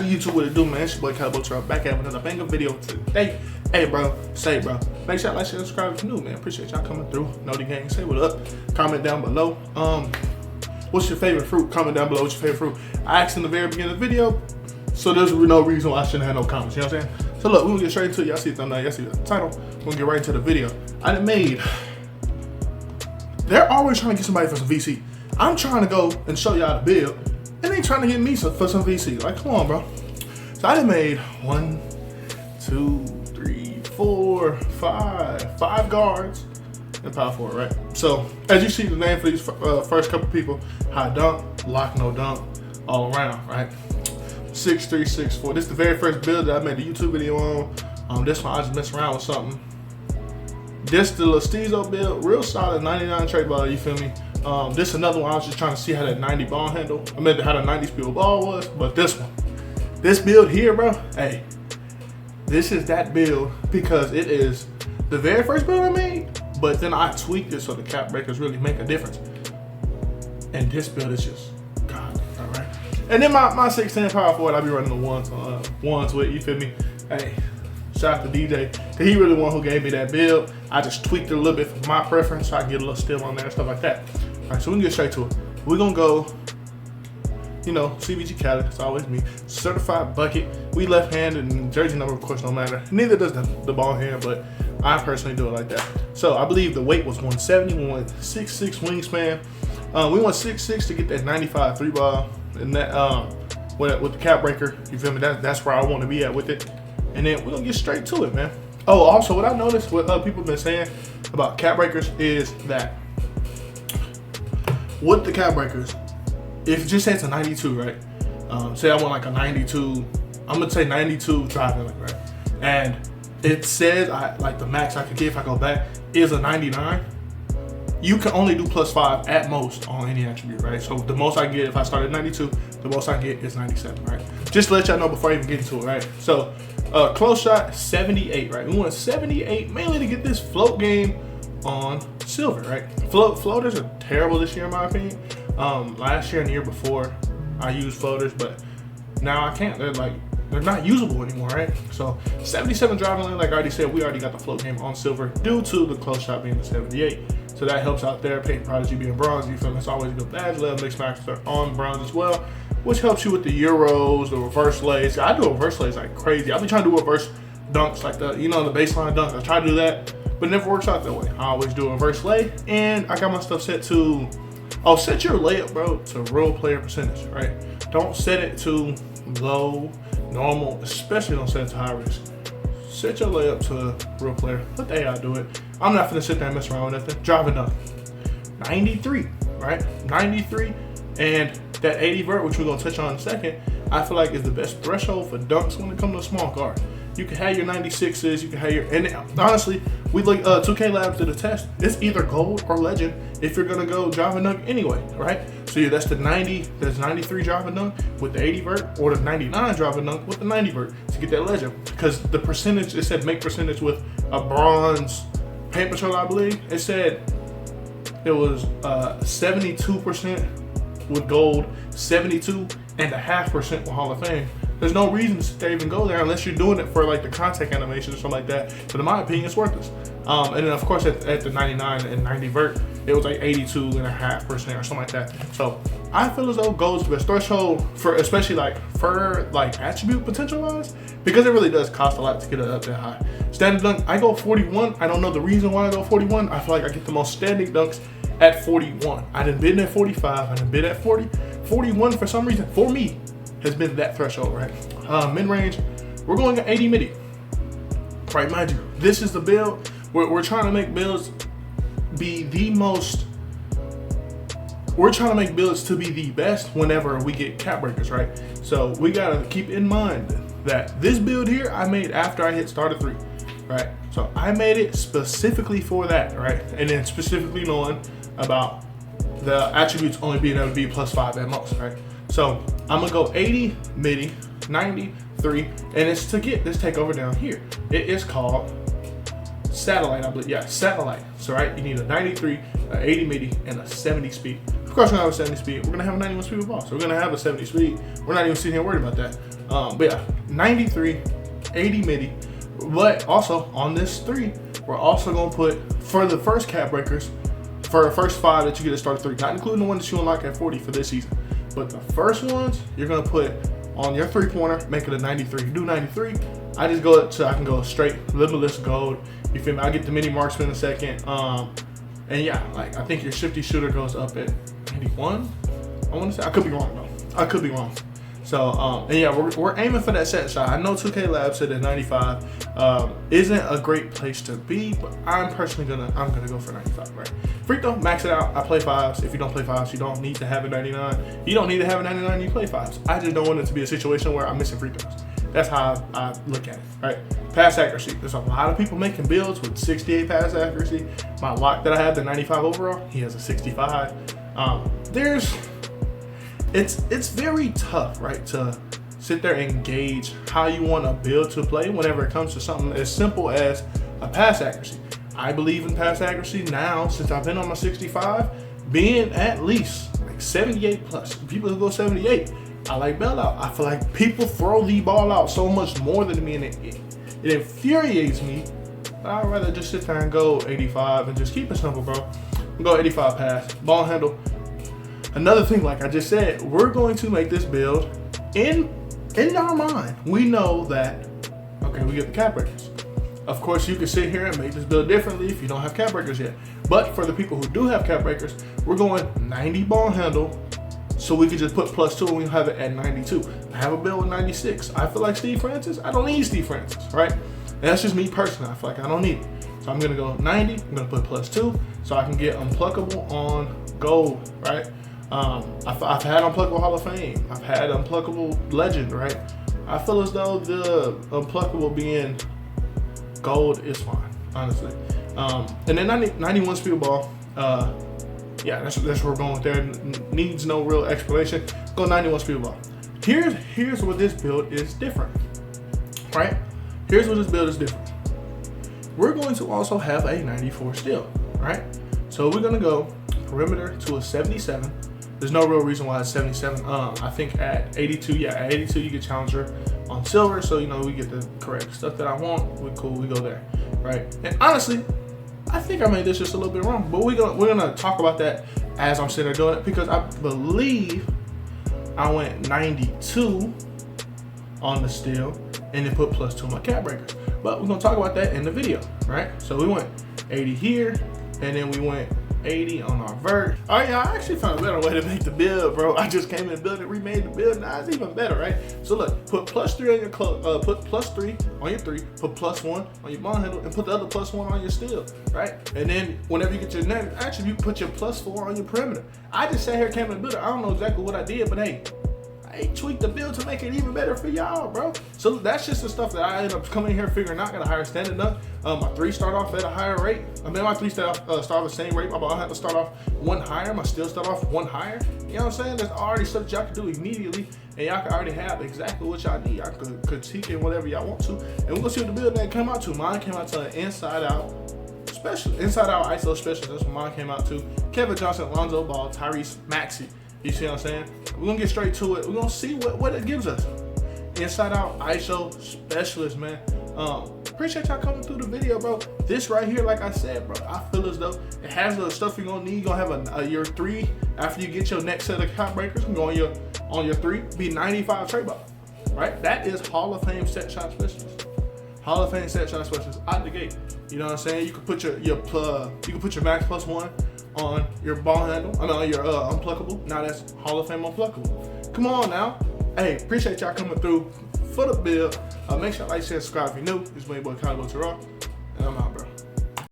YouTube, what it do, man? It's your boy Cowboy Truck back at another banger video today. Hey, bro, make sure y'all like, share, subscribe if you're new, man. Appreciate y'all coming through. Know the gang, say what up. Comment down below. What's your favorite fruit? Comment down below what's your favorite fruit. I asked in the very beginning of the video, so there's no reason why I shouldn't have no comments. You know what I'm saying? So look, we're gonna get straight into it. Y'all see the thumbnail, y'all see the title. We're gonna get right into the video. They're always trying to get somebody for some VC. I'm trying to go and show y'all the build, and they trying to get me for some VC. Like, come on, bro. So I done made 1, 2, 3, 4, 5 guards and power forward, right? So as you see the name for these first couple people, high dunk, lock, no dunk, all around, right? 6'3", 6'4". This is the very first build that I made a YouTube video on. This one I just messed around with something. This the Listizo build, real solid 99 trade ball, you feel me? This another one I was just trying to see how that 90 ball handle, how the 90 speed ball was, but this build here, bro, hey, this is that build because it is the very first build I made, but then I tweaked it so the cap breakers really make a difference. And this build is just, God, all right. And then my 6'10" power forward, I be running the ones with, you feel me? Hey, shout out to DJ, cause he really the one who gave me that build. I just tweaked it a little bit for my preference so I can get a little still on there and stuff like that. All right, so we can get straight to it. We're gonna go, you know, CBG Cali, it's always me. Certified bucket. We left-handed and jersey number, of course, don't matter. Neither does the ball hand, but I personally do it like that. So I believe the weight was 170, 166 wingspan. We want 6'6" to get that 95 3 ball, and that with the cap breaker, you feel me? That's where I want to be at with it. And then we're gonna get straight to it, man. Oh, also what I noticed, what people have been saying about cap breakers is that with the cap breakers, if it just say it's a 92, right? Say I want like a 92, I'm gonna say 92 driving, right? And it says like the max I could get if I go back is a 99. You can only do +5 at most on any attribute, right? So the most I get if I start at 92, the most I get is 97, right? Just to let y'all know before I even get into it, right? So close shot, 78, right? We want 78 mainly to get this float game on silver, right? Floaters are terrible this year in my opinion. Last year and the year before I used floaters, but now I can't. They're not usable anymore, right? So 77 driving lane, like I already said, we already got the float game on silver due to the close shot being the 78. So that helps out there. Paint Prodigy being bronze, you feel me? It's always a good badge. Level mixed master on bronze as well, which helps you with the Euros, the reverse lays. I do reverse lays like crazy. I've been trying to do reverse dunks like the, you know, the baseline dunk. I try to do that, but it never works out that way. I always do a reverse lay, and I got my stuff set to, set your layup, bro, to real player percentage, right? Don't set it to low, normal, especially don't set it to high risk. Set your layup to real player. Let the AI do it. I'm not gonna sit there and mess around with nothing. Driving dunk. 93, right? 93, and that 80 vert, which we're gonna touch on in a second, I feel like is the best threshold for dunks when it comes to a small guard. You can have your 96s, you can have your, and honestly, we like 2K Labs did a test. It's either gold or legend if you're gonna go driving dunk anyway, right? So yeah, that's the 93 driving dunk with the 80 vert, or the 99 driving dunk with the 90 vert to get that legend. Because the percentage, it said make percentage with a bronze paint patrol, I believe. It said it was 72% with gold, 72.5% with Hall of Fame. There's no reason to even go there unless you're doing it for like the contact animation or something like that. But in my opinion, it's worthless. And then of course at the 99 and 90 vert, it was like 82.5% or something like that. So I feel as though gold is the best threshold for, especially like for like attribute potential wise, because it really does cost a lot to get it up that high. Standard dunk, I go 41. I don't know the reason why I go 41. I feel like I get the most standing dunks at 41. I done been at 45. I done been at 40. 41 for some reason, for me, has been that threshold, right? Mid-range, we're going at 80 midi. Right, mind you, this is the build. We're trying to make builds be the most, we're trying to make builds to be the best whenever we get cap breakers, right? So we gotta keep in mind that this build here, I made after I hit starter 3, right? So I made it specifically for that, right? And then specifically knowing about the attributes only being able to be +5 at most, right? So I'm gonna go 80 midi, 93, and it's to get this takeover down here. It is called satellite, I believe. Yeah, satellite. So right, you need a 93, a 80 midi, and a 70 speed. Of course, we're gonna have a 70 speed. We're gonna have a 91 speed with ball. So we're gonna have a 70 speed. We're not even sitting here worried about that. But yeah, 93, 80 MIDI. But also on this 3, we're also gonna put for the first cap breakers, for the first 5 that you get to start 3, not including the ones that you unlock at 40 for this season. But the first ones you're gonna put on your 3-pointer, make it a 93. You do 93. I just go to I can go straight limitless gold. You feel me? I get the mini marksman in a second. And yeah, like I think your shifty shooter goes up at 91. I want to say I could be wrong though. I could be wrong. So and yeah, we're aiming for that set shot. I know 2K Lab said at 95 isn't a great place to be, but I'm personally gonna go for 95. Right? Free throw, max it out. I play 5s. If you don't play 5s, you don't need to have a 99. You don't need to have a 99. You play 5s. I just don't want it to be a situation where I'm missing free throws. That's how I look at it, right? Pass accuracy. There's a lot of people making builds with 68 pass accuracy. My lock that I have, the 95 overall, he has a 65. It's very tough, right, to sit there and gauge how you want to build to play whenever it comes to something as simple as a pass accuracy. I believe in pass accuracy now, since I've been on my 65, being at least like 78 plus. People who go 78, I like bailout. I feel like people throw the ball out so much more than me, and it infuriates me. But I'd rather just sit there and go 85 and just keep it simple, bro. Go 85 pass, ball handle. Another thing, like I just said, we're going to make this build in our mind. We know that, okay, we get the cap breakers. Of course, you can sit here and make this build differently if you don't have cap breakers yet. But for the people who do have cap breakers, we're going 90 ball handle, so we can just put +2 and we have it at 92. I have a build with 96. I feel like Steve Francis. I don't need Steve Francis, right? And that's just me personally. I feel like I don't need it. So I'm gonna go 90. I'm gonna put +2 so I can get unpluckable on gold, right? I've had unpluckable Hall of Fame. I've had unpluckable legend, right? I feel as though the unpluckable being gold is fine, honestly. And then 91 speed ball. Yeah, that's where we're going with there. Needs no real explanation. Go 91 speed ball. Here's where this build is different, right? Here's where this build is different. We're going to also have a 94 steal, right? So we're gonna go perimeter to a 77. There's no real reason why it's 77. I think at 82, yeah, at 82 you get challenger on silver, so you know we get the correct stuff that I want. We're cool, we go there, right? And honestly, I think I made this just a little bit wrong, but we're gonna talk about that as I'm sitting there doing it, because I believe I went 92 on the steal and then put +2 on my cap breakers. But we're gonna talk about that in the video, right? So we went 80 here, and then we went 80 on our vert. All right, y'all, I actually found a better way to make the build, bro. I just came in and built it, remade the build. Now it's even better, right? So look, put +3 on your put +3 on your 3, put +1 on your ball handle, and put the other +1 on your steal, right? And then whenever you get your next attribute, put your +4 on your perimeter. I just sat here, came in and built it. I don't know exactly what I did, but hey, I tweaked the build to make it even better for y'all, bro. So that's just the stuff that I ended up coming here figuring out. Got a higher standard dunk. My 3 start off at a higher rate. I mean, my 3 start off the same rate. My ball had to start off 1 higher. My steal start off 1 higher. You know what I'm saying? There's already stuff that y'all can do immediately, and y'all can already have exactly what y'all need. I could critique it whatever y'all want to, and we're gonna see what the build that came out to. Mine came out to an inside out ISO special. That's what mine came out to. Kevin Johnson, Lonzo Ball, Tyrese Maxey. You see what I'm saying? We're gonna get straight to it. We're gonna see what it gives us. Inside out ISO specialist, man. Appreciate y'all coming through the video, bro. This right here, like I said, bro, I feel as though it has the stuff you're gonna need. You're gonna have your 3 after you get your next set of cap breakers. You go on your 3, be 95 trade ball, right? That is Hall of Fame set shot specialist. Hall of Fame set shot specialist out the gate. You know what I'm saying? You can put your max +1 on your ball handle. I mean, on your unpluckable. Now that's Hall of Fame unpluckable. Come on now. Hey, appreciate y'all coming through for the build. Make sure you like, share, subscribe if you're new. This is my boy Kylo Terrell, and I'm out, bro.